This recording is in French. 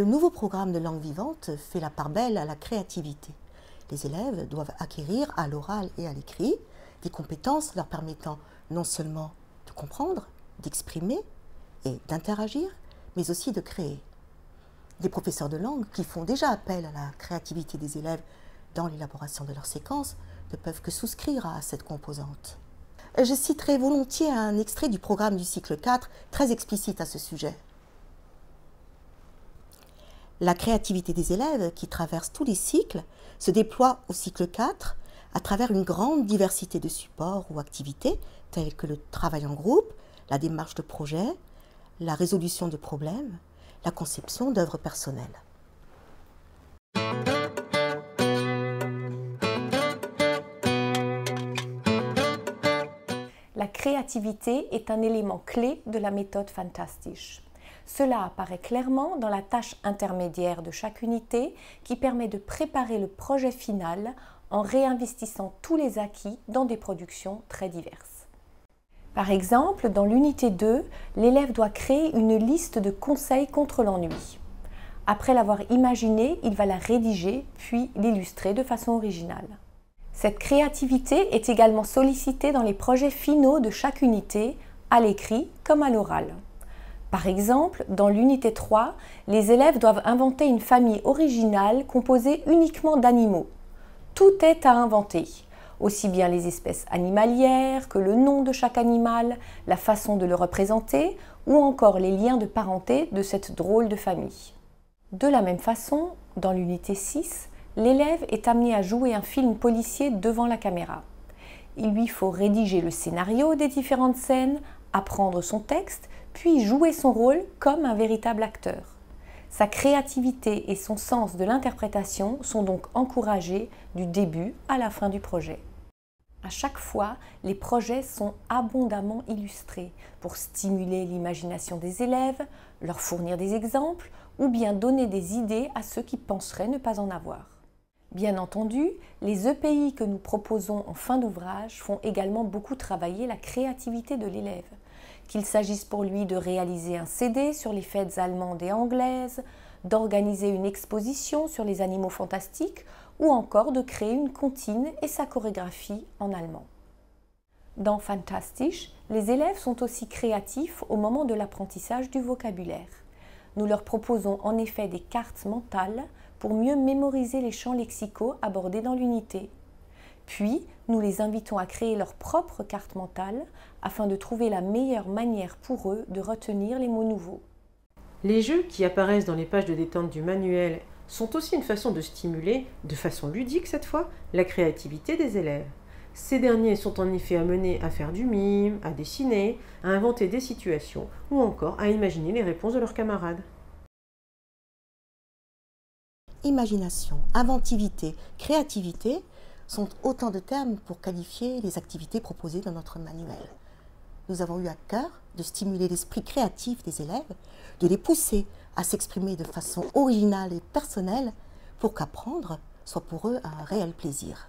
Le nouveau programme de langue vivante fait la part belle à la créativité. Les élèves doivent acquérir à l'oral et à l'écrit des compétences leur permettant non seulement de comprendre, d'exprimer et d'interagir, mais aussi de créer. Des professeurs de langue qui font déjà appel à la créativité des élèves dans l'élaboration de leurs séquences ne peuvent que souscrire à cette composante. Je citerai volontiers un extrait du programme du cycle 4 très explicite à ce sujet. La créativité des élèves qui traversent tous les cycles se déploie au cycle 4 à travers une grande diversité de supports ou activités tels que le travail en groupe, la démarche de projet, la résolution de problèmes, la conception d'œuvres personnelles. La créativité est un élément clé de la méthode Fantastisch. Cela apparaît clairement dans la tâche intermédiaire de chaque unité qui permet de préparer le projet final en réinvestissant tous les acquis dans des productions très diverses. Par exemple, dans l'unité 2, l'élève doit créer une liste de conseils contre l'ennui. Après l'avoir imaginée, il va la rédiger puis l'illustrer de façon originale. Cette créativité est également sollicitée dans les projets finaux de chaque unité, à l'écrit comme à l'oral. Par exemple, dans l'unité 3, les élèves doivent inventer une famille originale composée uniquement d'animaux. Tout est à inventer, aussi bien les espèces animalières que le nom de chaque animal, la façon de le représenter ou encore les liens de parenté de cette drôle de famille. De la même façon, dans l'unité 6, l'élève est amené à jouer un film policier devant la caméra. Il lui faut rédiger le scénario des différentes scènes, apprendre son texte, puis jouer son rôle comme un véritable acteur. Sa créativité et son sens de l'interprétation sont donc encouragés du début à la fin du projet. À chaque fois, les projets sont abondamment illustrés pour stimuler l'imagination des élèves, leur fournir des exemples ou bien donner des idées à ceux qui penseraient ne pas en avoir. Bien entendu, les EPI que nous proposons en fin d'ouvrage font également beaucoup travailler la créativité de l'élève. Qu'il s'agisse pour lui de réaliser un CD sur les fêtes allemandes et anglaises, d'organiser une exposition sur les animaux fantastiques ou encore de créer une comptine et sa chorégraphie en allemand. Dans Fantastisch, les élèves sont aussi créatifs au moment de l'apprentissage du vocabulaire. Nous leur proposons en effet des cartes mentales pour mieux mémoriser les champs lexicaux abordés dans l'unité. Puis, nous les invitons à créer leur propre carte mentale afin de trouver la meilleure manière pour eux de retenir les mots nouveaux. Les jeux qui apparaissent dans les pages de détente du manuel sont aussi une façon de stimuler, de façon ludique cette fois, la créativité des élèves. Ces derniers sont en effet amenés à faire du mime, à dessiner, à inventer des situations ou encore à imaginer les réponses de leurs camarades. Imagination, inventivité, créativité sont autant de termes pour qualifier les activités proposées dans notre manuel. Nous avons eu à cœur de stimuler l'esprit créatif des élèves, de les pousser à s'exprimer de façon originale et personnelle pour qu'apprendre soit pour eux un réel plaisir.